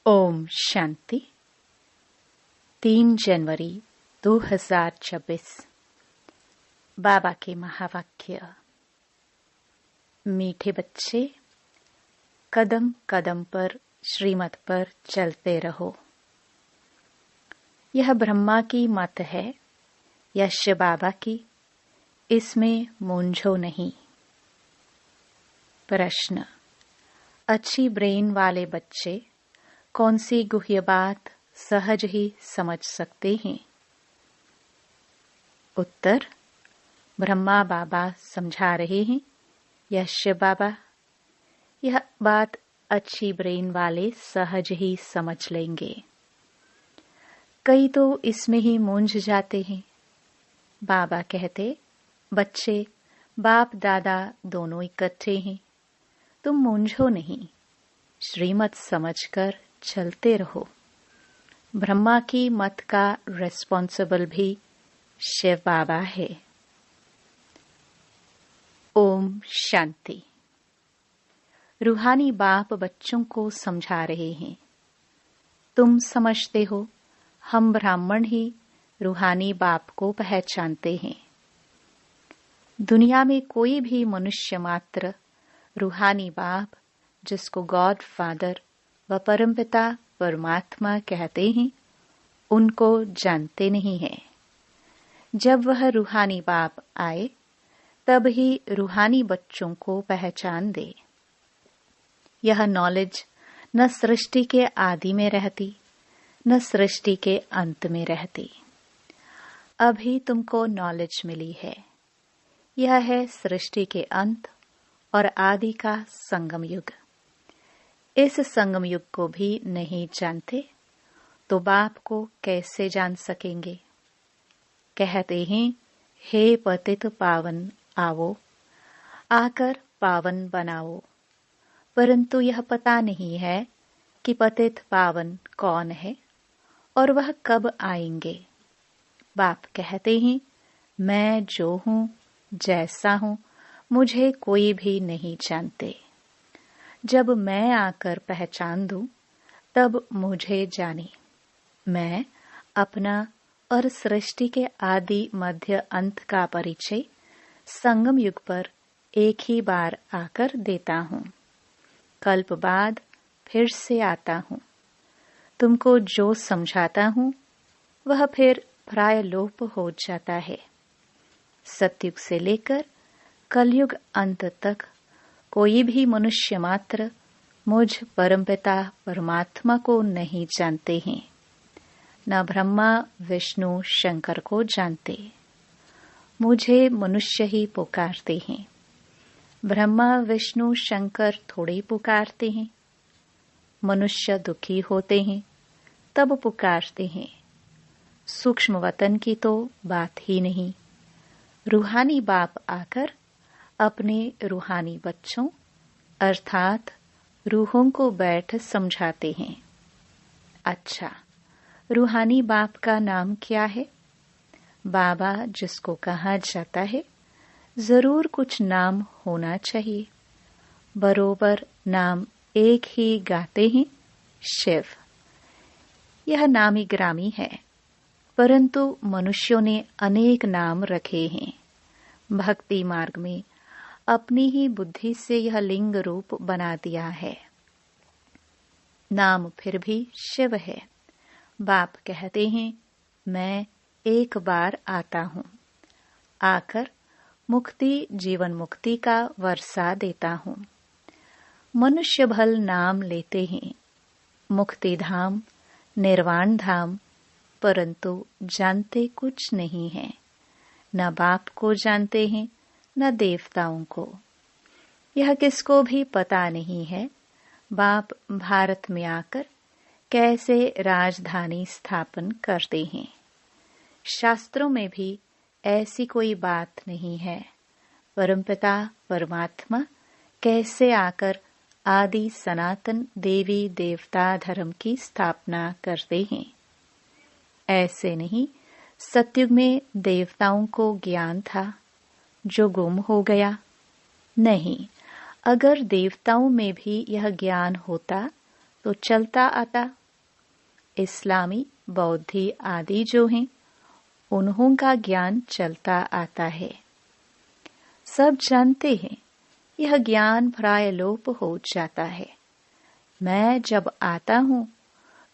ओम शांति। 3 जनवरी 2026। बाबा के महावाक्य। मीठे बच्चे, कदम कदम पर श्रीमत पर चलते रहो। यह ब्रह्मा की मत है या शिव बाबा की, इसमें मूंझो नहीं। प्रश्न। अच्छी ब्रेन वाले बच्चे कौन सी गुह्य बात सहज ही समझ सकते हैं? उत्तर। ब्रह्मा बाबा समझा रहे हैं या शिव बाबा? यह बात अच्छी ब्रेन वाले सहज ही समझ लेंगे। कई तो इसमें ही मूंझ जाते हैं। बाबा कहते, बच्चे बाप दादा दोनों इकट्ठे हैं, तुम मूंझो नहीं, श्रीमत समझकर चलते रहो। ब्रह्मा की मत का रिस्पॉन्सिबल भी शिव बाबा है। ओम शांति। रूहानी बाप बच्चों को समझा रहे हैं, तुम समझते हो हम ब्राह्मण ही रूहानी बाप को पहचानते हैं। दुनिया में कोई भी मनुष्य मात्र रूहानी बाप, जिसको गॉड फादर व परमपिता परमात्मा कहते हैं, उनको जानते नहीं हैं। जब वह रूहानी बाप आए तब ही रूहानी बच्चों को पहचान दे। यह नॉलेज न सृष्टि के आदि में रहती, न सृष्टि के अंत में रहती। अभी तुमको नॉलेज मिली है। यह है सृष्टि के अंत और आदि का संगम युग। इस संगम युग को भी नहीं जानते तो बाप को कैसे जान सकेंगे? कहते हैं, हे पतित पावन आओ, आकर पावन बनाओ। परंतु यह पता नहीं है कि पतित पावन कौन है और वह कब आएंगे। बाप कहते हैं, मैं जो हूँ, जैसा हूँ, मुझे कोई भी नहीं जानते। जब मैं आकर पहचान दूं, तब मुझे जाने। मैं अपना और सृष्टि के आदि मध्य अंत का परिचय संगम युग पर एक ही बार आकर देता हूँ। कल्प बाद फिर से आता हूँ। तुमको जो समझाता हूँ वह फिर प्राय लोप हो जाता है। सतयुग से लेकर कलयुग अंत तक कोई भी मनुष्य मात्र मुझ परमपिता परमात्मा को नहीं जानते हैं, न ब्रह्मा विष्णु शंकर को जानते। मुझे मनुष्य ही पुकारते हैं। ब्रह्मा विष्णु शंकर थोड़े पुकारते हैं। मनुष्य दुखी होते हैं तब पुकारते हैं। सूक्ष्म वतन की तो बात ही नहीं। रूहानी बाप आकर अपने रूहानी बच्चों अर्थात रूहों को बैठ समझाते हैं। अच्छा, रूहानी बाप का नाम क्या है? बाबा जिसको कहा जाता है, जरूर कुछ नाम होना चाहिए। बरोबर नाम एक ही गाते हैं, शिव। यह नामी ग्रामी है, परंतु मनुष्यों ने अनेक नाम रखे हैं। भक्ति मार्ग में अपनी ही बुद्धि से यह लिंग रूप बना दिया है। नाम फिर भी शिव है। बाप कहते हैं, मैं एक बार आता हूँ, आकर मुक्ति जीवन मुक्ति का वर्षा देता हूँ। मनुष्य भल नाम लेते हैं, मुक्ति धाम निर्वाण धाम, परंतु जानते कुछ नहीं है। न बाप को जानते हैं न देवताओं को। यह किसको भी पता नहीं है बाप भारत में आकर कैसे राजधानी स्थापन करते हैं। शास्त्रों में भी ऐसी कोई बात नहीं है। परमपिता परमात्मा कैसे आकर आदि सनातन देवी देवता धर्म की स्थापना करते हैं। ऐसे नहीं, सतयुग में देवताओं को ज्ञान था जो गुम हो गया। नहीं, अगर देवताओं में भी यह ज्ञान होता तो चलता आता। इस्लामी, बौद्धी आदि जो हैं, उन्हों का ज्ञान चलता आता है। सब जानते हैं यह ज्ञान प्राय लोप हो जाता है। मैं जब आता हूँ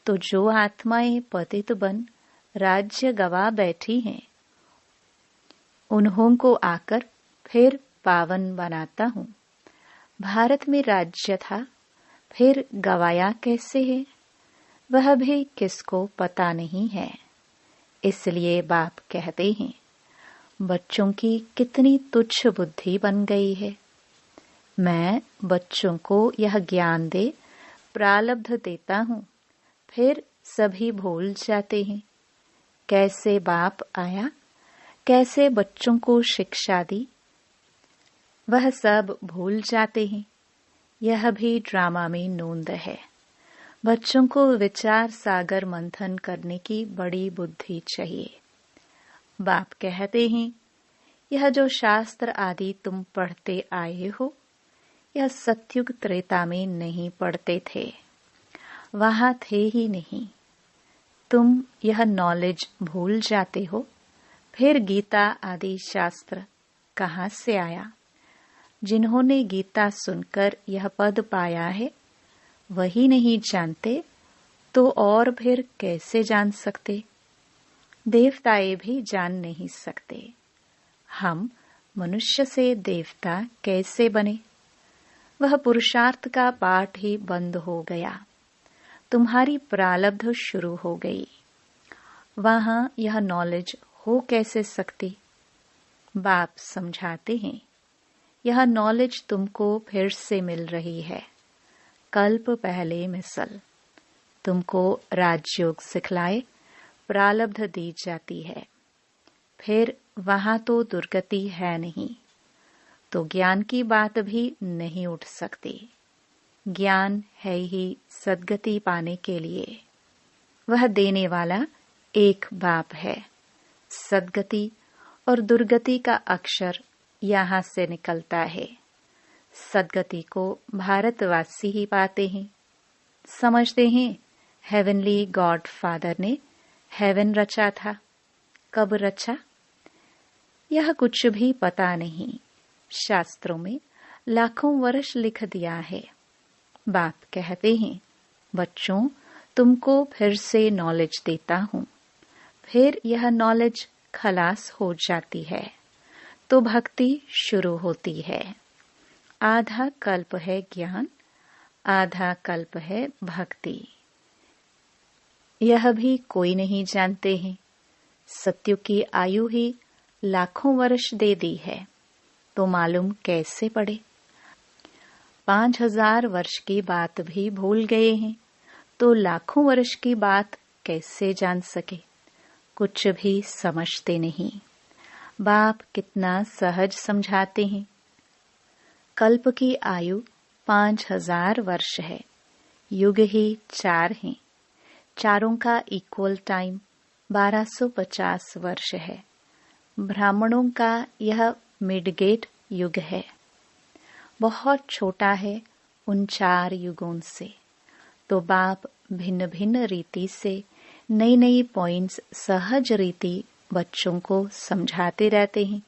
तो जो आत्माएं पतित बन राज्य गवा बैठी हैं, उन्हों को आकर फिर पावन बनाता हूँ। भारत में राज्य था, फिर गवाया कैसे है, वह भी किसको पता नहीं है। इसलिए बाप कहते हैं, बच्चों की कितनी तुच्छ बुद्धि बन गई है। मैं बच्चों को यह ज्ञान दे प्रारब्ध देता हूँ, फिर सभी भूल जाते हैं। कैसे बाप आया, कैसे बच्चों को शिक्षा दी, वह सब भूल जाते हैं। यह भी ड्रामा में नोंद है। बच्चों को विचार सागर मंथन करने की बड़ी बुद्धि चाहिए। बाप कहते हैं, यह जो शास्त्र आदि तुम पढ़ते आए हो, यह सतयुग त्रेता में नहीं पढ़ते थे, वहां थे ही नहीं। तुम यह नॉलेज भूल जाते हो, फिर गीता आदि शास्त्र कहाँ से आया। जिन्होंने गीता सुनकर यह पद पाया है, वही नहीं जानते तो और फिर कैसे जान सकते। देवताएं भी जान नहीं सकते। हम मनुष्य से देवता कैसे बने। वह पुरुषार्थ का पाठ ही बंद हो गया। तुम्हारी प्रारब्ध शुरू हो गई। वहां यह नॉलेज हो कैसे सकती। बाप समझाते हैं, यह नॉलेज तुमको फिर से मिल रही है। कल्प पहले मिसल तुमको राजयोग सिखलाए प्रारब्ध दी जाती है। फिर वहां तो दुर्गति है नहीं, तो ज्ञान की बात भी नहीं उठ सकती। ज्ञान है ही सद्गति पाने के लिए। वह देने वाला एक बाप है। सद्गति और दुर्गति का अक्षर यहाँ से निकलता है। सद्गति को भारतवासी ही पाते हैं। समझते हैं हेवनली गॉड फादर ने हेवन रचा था। कब रचा, यह कुछ भी पता नहीं। शास्त्रों में लाखों वर्ष लिख दिया है। बाप कहते हैं, बच्चों तुमको फिर से नॉलेज देता हूँ। फिर यह नॉलेज खलास हो जाती है तो भक्ति शुरू होती है। आधा कल्प है ज्ञान, आधा कल्प है भक्ति। यह भी कोई नहीं जानते हैं। सत्युग की आयु ही लाखों वर्ष दे दी है, तो मालूम कैसे पड़े। 5000 वर्ष की बात भी भूल गए हैं, तो लाखों वर्ष की बात कैसे जान सके। कुछ भी समझते नहीं। बाप कितना सहज समझाते हैं। कल्प की आयु 5000 वर्ष है। युग ही 4 हैं। चारों का इक्वल टाइम 1250 वर्ष है। ब्राह्मणों का यह मिडगेट युग है। बहुत छोटा है उन 4 युगों से। तो बाप भिन्न भिन्न रीति से नई नई पॉइंट्स सहज रीति बच्चों को समझाते रहते हैं।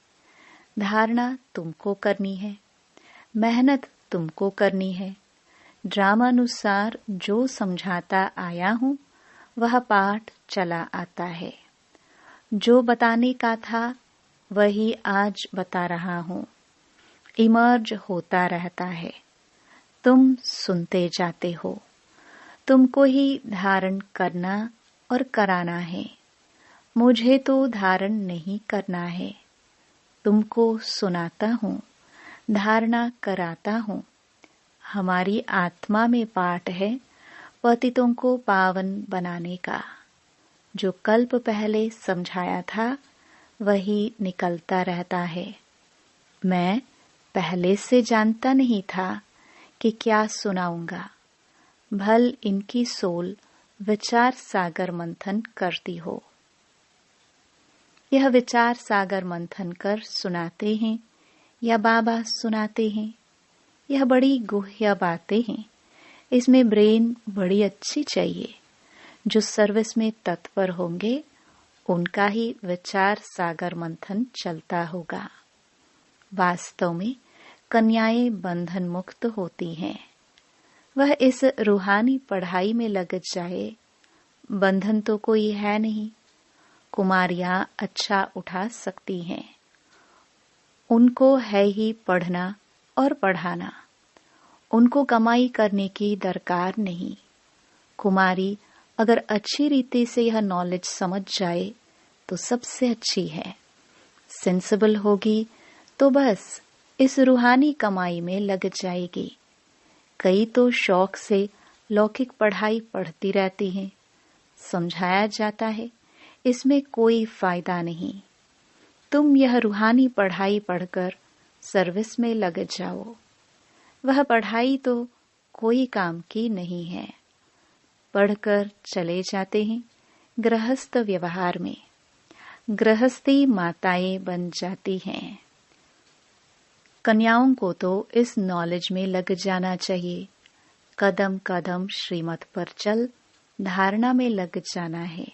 धारणा तुमको करनी है, मेहनत तुमको करनी है। ड्रामानुसार जो समझाता आया हूँ, वह पाठ चला आता है। जो बताने का था वही आज बता रहा हूँ। इमर्ज होता रहता है। तुम सुनते जाते हो। तुमको ही धारण करना और कराना है। मुझे तो धारण नहीं करना है। तुमको सुनाता हूँ, धारणा कराता हूँ। हमारी आत्मा में पाठ है पतितों को पावन बनाने का। जो कल्प पहले समझाया था वही निकलता रहता है। मैं पहले से जानता नहीं था कि क्या सुनाऊंगा। भल इनकी सोल विचार सागर मंथन करती हो। यह विचार सागर मंथन कर सुनाते हैं या बाबा सुनाते हैं। यह बड़ी गुह्य बातें हैं इसमें ब्रेन बड़ी अच्छी चाहिए। जो सर्विस में तत्पर होंगे उनका ही विचार सागर मंथन चलता होगा। वास्तव में कन्याएं बंधन मुक्त होती हैं। वह इस रूहानी पढ़ाई में लग जाए, बंधन तो कोई है नहीं। कुमारियां अच्छा उठा सकती हैं। उनको है ही पढ़ना और पढ़ाना। उनको कमाई करने की दरकार नहीं। कुमारी अगर अच्छी रीति से यह नॉलेज समझ जाए तो सबसे अच्छी है। सेंसिबल होगी तो बस इस रूहानी कमाई में लग जाएगी। कई तो शौक से लौकिक पढ़ाई पढ़ती रहती हैं। समझाया जाता है इसमें कोई फायदा नहीं। तुम यह रूहानी पढ़ाई पढ़कर सर्विस में लग जाओ। वह पढ़ाई तो कोई काम की नहीं है। पढ़कर चले जाते हैं गृहस्थ व्यवहार में। गृहस्थी माताएं बन जाती हैं। कन्याओं को तो इस नॉलेज में लग जाना चाहिए। कदम कदम श्रीमत पर चल धारणा में लग जाना है।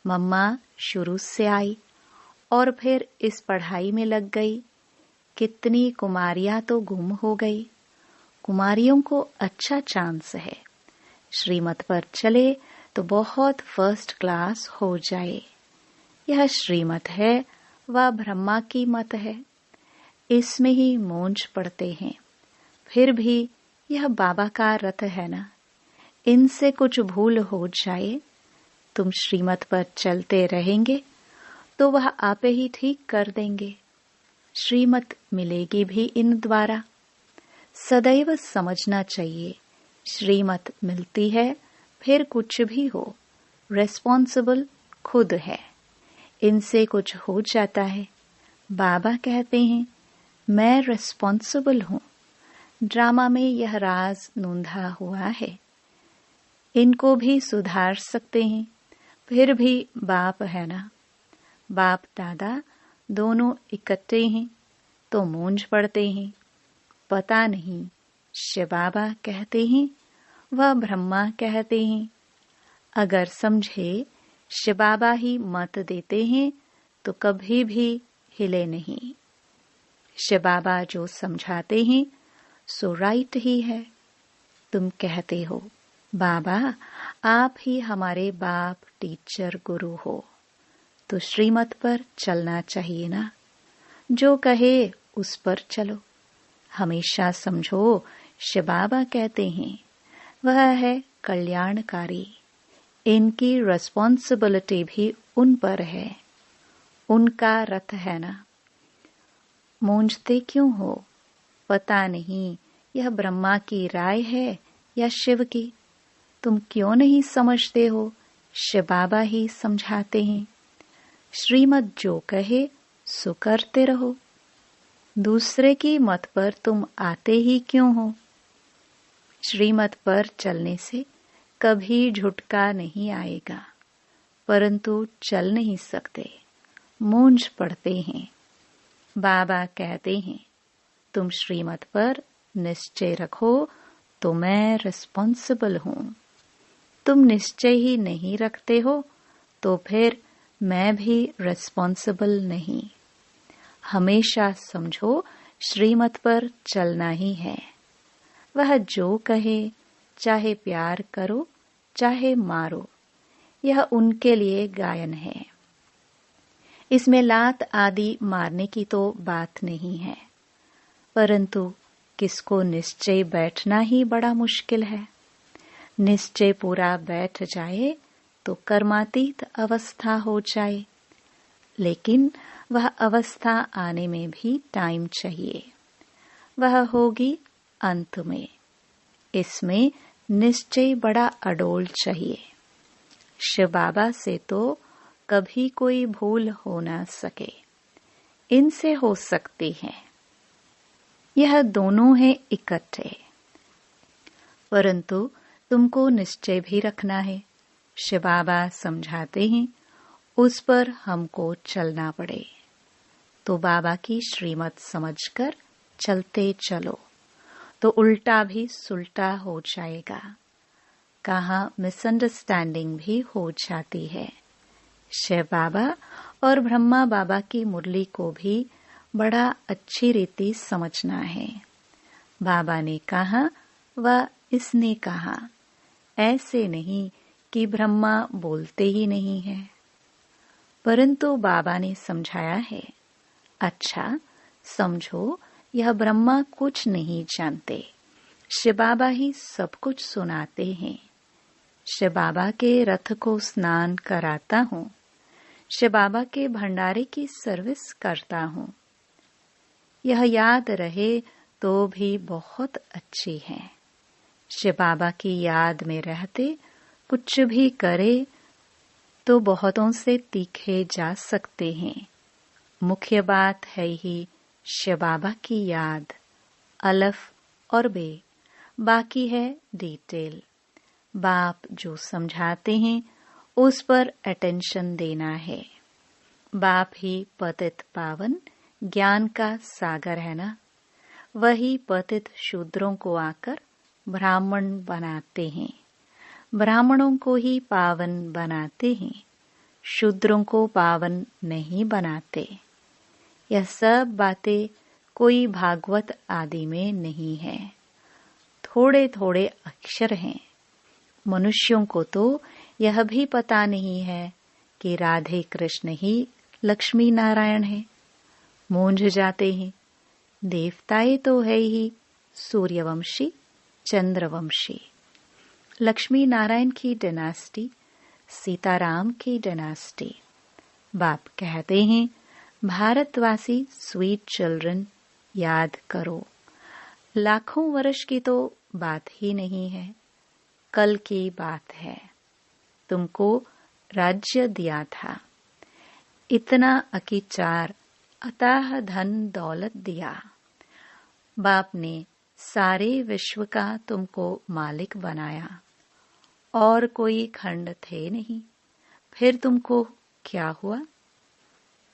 मम्मा शुरू से आई और फिर इस पढ़ाई में लग गई। कितनी कुमारियां तो गुम हो गई। कुमारियों को अच्छा चांस है। श्रीमत पर चले तो बहुत फर्स्ट क्लास हो जाए। यह श्रीमत है व ब्रह्मा की मत है। इसमें ही मौज पड़ते हैं। फिर भी यह बाबा का रथ है ना। इनसे कुछ भूल हो जाए, तुम श्रीमत पर चलते रहेंगे तो वह आपे ही ठीक कर देंगे। श्रीमत मिलेगी भी इन द्वारा। सदैव समझना चाहिए श्रीमत मिलती है फिर कुछ भी हो, रेस्पॉन्सिबल खुद है। इनसे कुछ हो जाता है, बाबा कहते हैं मैं रेस्पॉन्सिबल हूँ। ड्रामा में यह राज नूंधा हुआ है। इनको भी सुधार सकते हैं, फिर भी बाप है ना। बाप दादा दोनों इकट्ठे हैं तो मूंझ पड़ते हैं। पता नहीं शिव बाबा कहते हैं व ब्रह्मा कहते हैं। अगर समझे शिव बाबा ही मत देते हैं तो कभी भी हिले नहीं। शिव बाबा जो समझाते हैं सो राइट ही है। तुम कहते हो बाबा आप ही हमारे बाप टीचर गुरु हो, तो श्रीमत पर चलना चाहिए ना। जो कहे उस पर चलो। हमेशा समझो शिव बाबा कहते हैं वह है कल्याणकारी। इनकी रिस्पॉन्सिबिलिटी भी उन पर है। उनका रथ है ना। मूंझते क्यों हो? पता नहीं यह ब्रह्मा की राय है या शिव की। तुम क्यों नहीं समझते हो? शिव बाबा ही समझाते हैं। श्रीमत जो कहे सो करते रहो। दूसरे की मत पर तुम आते ही क्यों हो? श्रीमत पर चलने से कभी झुटका नहीं आएगा, परंतु चल नहीं सकते, मूंझ पड़ते हैं। बाबा कहते हैं तुम श्रीमत पर निश्चय रखो तो मैं रिस्पॉन्सिबल हूँ। तुम निश्चय ही नहीं रखते हो तो फिर मैं भी रिस्पॉन्सिबल नहीं। हमेशा समझो श्रीमत पर चलना ही है। वह जो कहे, चाहे प्यार करो चाहे मारो, यह उनके लिए गायन है। इसमें लात आदि मारने की तो बात नहीं है, परंतु किसको निश्चय बैठना ही बड़ा मुश्किल है। निश्चय पूरा बैठ जाए तो कर्मातीत अवस्था हो जाए, लेकिन वह अवस्था आने में भी टाइम चाहिए। वह होगी अंत में। इसमें निश्चय बड़ा अडोल चाहिए। शिव बाबा से तो कभी कोई भूल हो ना सके। इनसे हो सकती है। यह दोनों हैं इकट्ठे, परंतु तुमको निश्चय भी रखना है। शिव बाबा समझाते हैं उस पर हमको चलना पड़े, तो बाबा की श्रीमत समझकर चलते चलो। तो उल्टा भी सुलटा हो जाएगा। कहाँ मिसअंडरस्टैंडिंग भी हो जाती है। शिव बाबा और ब्रह्मा बाबा की मुरली को भी बड़ा अच्छी रीति समझना है। बाबा ने कहा व इसने कहा, ऐसे नहीं कि ब्रह्मा बोलते ही नहीं है, परंतु बाबा ने समझाया है। अच्छा समझो, यह ब्रह्मा कुछ नहीं जानते, शिव बाबा ही सब कुछ सुनाते हैं। शिव बाबा के रथ को स्नान कराता हूँ, शिव बाबा के भंडारे की सर्विस करता हूँ। यह याद रहे तो भी बहुत अच्छी है। शिव बाबा की याद में रहते कुछ भी करे तो बहुतों से तीखे जा सकते हैं। मुख्य बात है ही शिव बाबा की याद, अलफ और बे, बाकी है डिटेल। बाप जो समझाते हैं उस पर अटेंशन देना है। बाप ही पतित पावन ज्ञान का सागर है ना, वही पतित शूद्रों को आकर ब्राह्मण बनाते हैं, ब्राह्मणों को ही पावन बनाते हैं, शूद्रों को पावन नहीं बनाते। यह सब बातें कोई भागवत आदि में नहीं है, थोड़े थोड़े अक्षर हैं। मनुष्यों को तो यह भी पता नहीं है कि राधे कृष्ण ही लक्ष्मी नारायण है, मूंझ जाते हैं। देवताएं तो है ही सूर्यवंशी चंद्रवंशी, लक्ष्मी नारायण की डायनास्टी, सीताराम की डायनास्टी। बाप कहते हैं, भारतवासी स्वीट चिल्ड्रन याद करो, लाखों वर्ष की तो बात ही नहीं है, कल की बात है। तुमको राज्य दिया था, इतना अकीचार अताह धन दौलत दिया। बाप ने सारे विश्व का तुमको मालिक बनाया और कोई खंड थे नहीं, फिर तुमको क्या हुआ?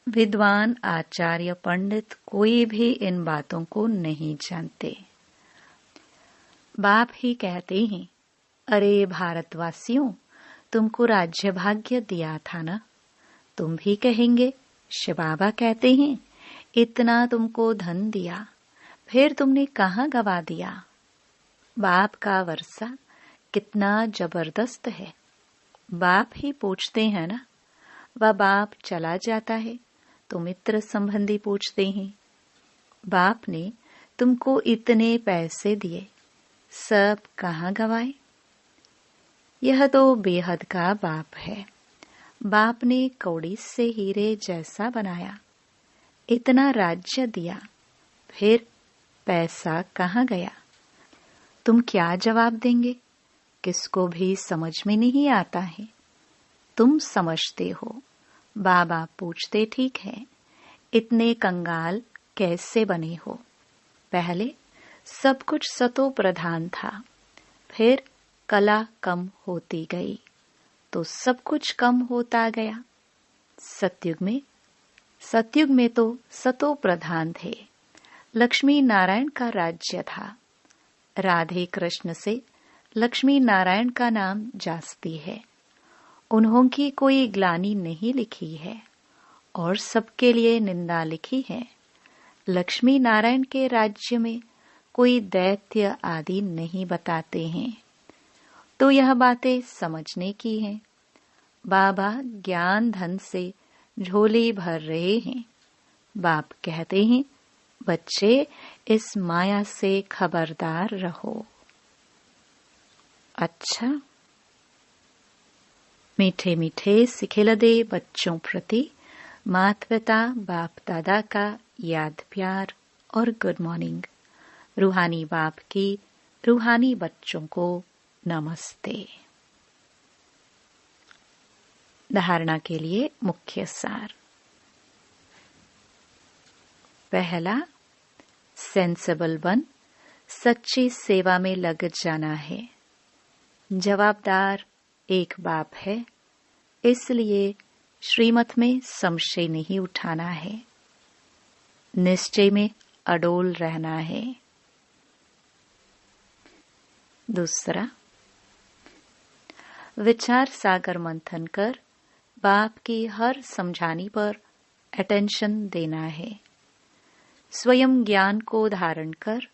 विद्वान आचार्य पंडित कोई भी इन बातों को नहीं जानते। बाप ही कहते हैं, अरे भारतवासियों, तुमको राज्य भाग्य दिया था ना। तुम भी कहेंगे, शिव बाबा कहते हैं, इतना तुमको धन दिया, फिर तुमने कहाँ गवा दिया? बाप का वर्षा कितना जबरदस्त है। बाप ही पूछते हैं ना, वह बाप चला जाता है तो मित्र संबंधी पूछते हैं, बाप ने तुमको इतने पैसे दिए, सब कहाँ गवाए? यह तो बेहद का बाप है। बाप ने कौड़ी से हीरे जैसा बनाया, इतना राज्य दिया, फिर पैसा कहाँ गया? तुम क्या जवाब देंगे? किसको भी समझ में नहीं आता है। तुम समझते हो। बाबा पूछते, ठीक है, इतने कंगाल कैसे बने हो? पहले सब कुछ सतो प्रधान था, फिर कला कम होती गई तो सब कुछ कम होता गया। सतयुग में तो सतो प्रधान थे, लक्ष्मी नारायण का राज्य था। राधे कृष्ण से लक्ष्मी नारायण का नाम जास्ती है। उन्हों की कोई ग्लानि नहीं लिखी है और सबके लिए निंदा लिखी है। लक्ष्मी नारायण के राज्य में कोई दैत्य आदि नहीं बताते हैं। तो यह बातें समझने की हैं। बाबा ज्ञान धन से झोली भर रहे हैं। बाप कहते हैं, बच्चे इस माया से खबरदार रहो। अच्छा, मीठे मीठे सिखिलदे बच्चों प्रति माता पिता बाप दादा का याद प्यार और गुड मॉर्निंग। रूहानी बाप की रूहानी बच्चों को नमस्ते। धारणा के लिए मुख्य सार। पहला, सेंसिबल बन सच्ची सेवा में लग जाना है। जवाबदार एक बाप है, इसलिए श्रीमत में संशय नहीं उठाना है, निश्चय में अडोल रहना है। दूसरा, विचार सागर मंथन कर बाप की हर समझानी पर अटेंशन देना है। स्वयं ज्ञान को धारण कर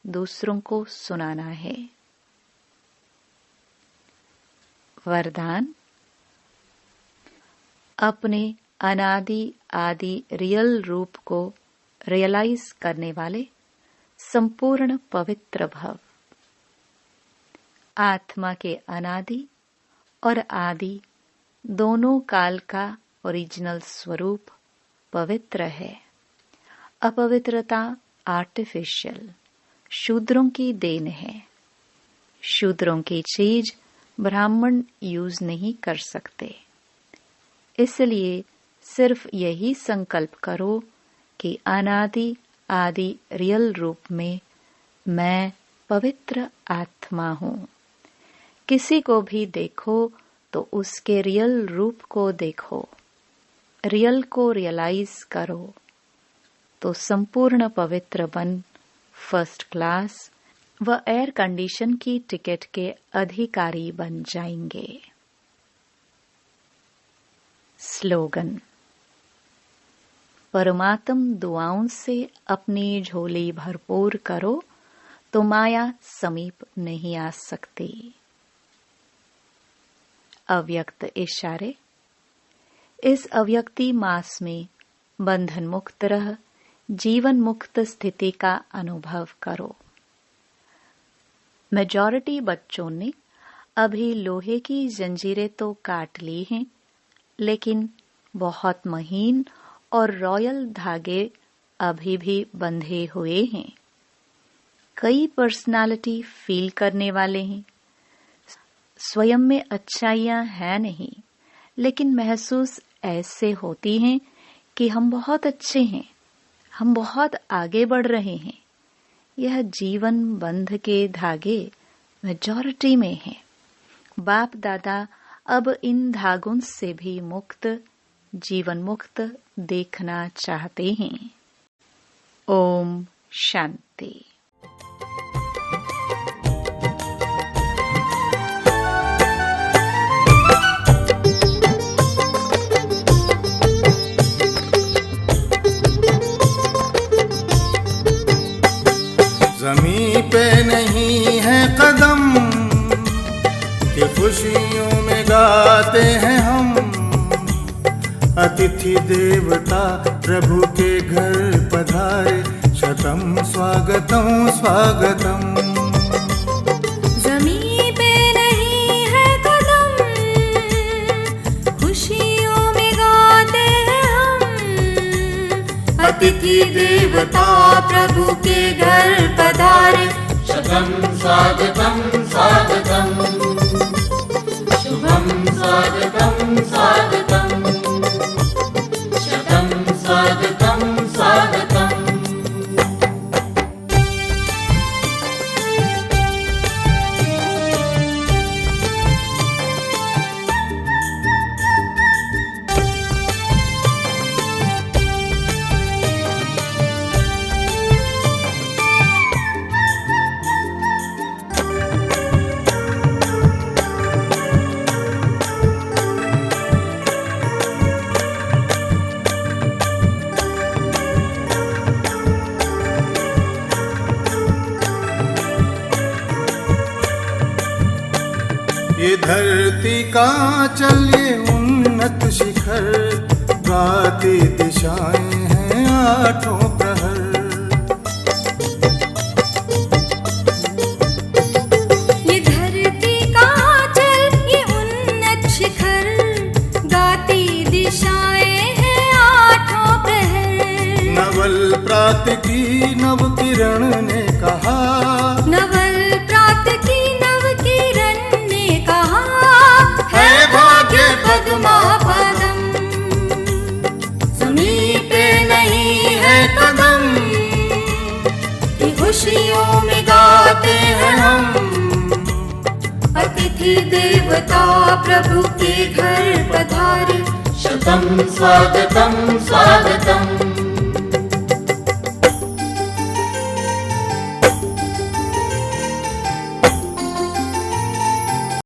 दूसरों को सुनाना है। वरदान, अपने अनादि आदि रियल रूप को रियलाइज करने वाले संपूर्ण पवित्र भव। आत्मा के अनादि और आदि दोनों काल का ओरिजिनल स्वरूप पवित्र है। अपवित्रता आर्टिफिशियल शूद्रों की देन है। शूद्रों की चीज ब्राह्मण यूज नहीं कर सकते। इसलिए सिर्फ यही संकल्प करो कि अनादि आदि रियल रूप में मैं पवित्र आत्मा हूँ। किसी को भी देखो तो उसके रियल रूप को देखो, रियल को रियलाइज करो तो संपूर्ण पवित्र बन फर्स्ट क्लास व एयर कंडीशन की टिकट के अधिकारी बन जाएंगे। स्लोगन, परमात्म दुआओं से अपनी झोली भरपूर करो तो माया समीप नहीं आ सकती। अव्यक्त इशारे, इस अव्यक्ति मास में बंधन मुक्त रह जीवन मुक्त स्थिति का अनुभव करो। मेजॉरिटी बच्चों ने अभी लोहे की जंजीरें तो काट ली हैं, लेकिन बहुत महीन और रॉयल धागे अभी भी बंधे हुए हैं। कई पर्सनालिटी फील करने वाले हैं। स्वयं में अच्छाइयां हैं नहीं, लेकिन महसूस ऐसे होती हैं कि हम बहुत अच्छे हैं, हम बहुत आगे बढ़ रहे हैं। यह जीवन बंध के धागे मेजॉरिटी में हैं। बाप दादा अब इन धागों से भी मुक्त, जीवन मुक्त देखना चाहते हैं। ओम शांति। ज़मीं पे नहीं है कदम कि खुशियों में गाते हैं हम। अतिथि देवता प्रभु के घर पधारे, शतम स्वागतम स्वागतम। ज़मीं पे नहीं है कदम, खुशियों में गाते हैं हम। अतिथि देवता प्रभु के घर पधारे, शतम स्वागतम स्वागतम। शुभम स्वागतम स्वागतम। शतम स्वागतम स्वागतम। ये धरती का चले उन्नत शिखर, गाती दिशाएं हैं आठों प्रहर। ये धरती का चल ये उन्नत शिखर, गाती दिशाएं हैं आठों प्रहर। नवल प्रात की नव किरण ने कहा, नवल प्रात की नव किरण ने कहा, है भाग्य पद्मा पदम। ज़मीं पे नहीं है कदम कि खुशियों में गाते हैं हम। अतिथि देवता प्रभु के घर पधारे, शतम स्वागतम स्वागतम।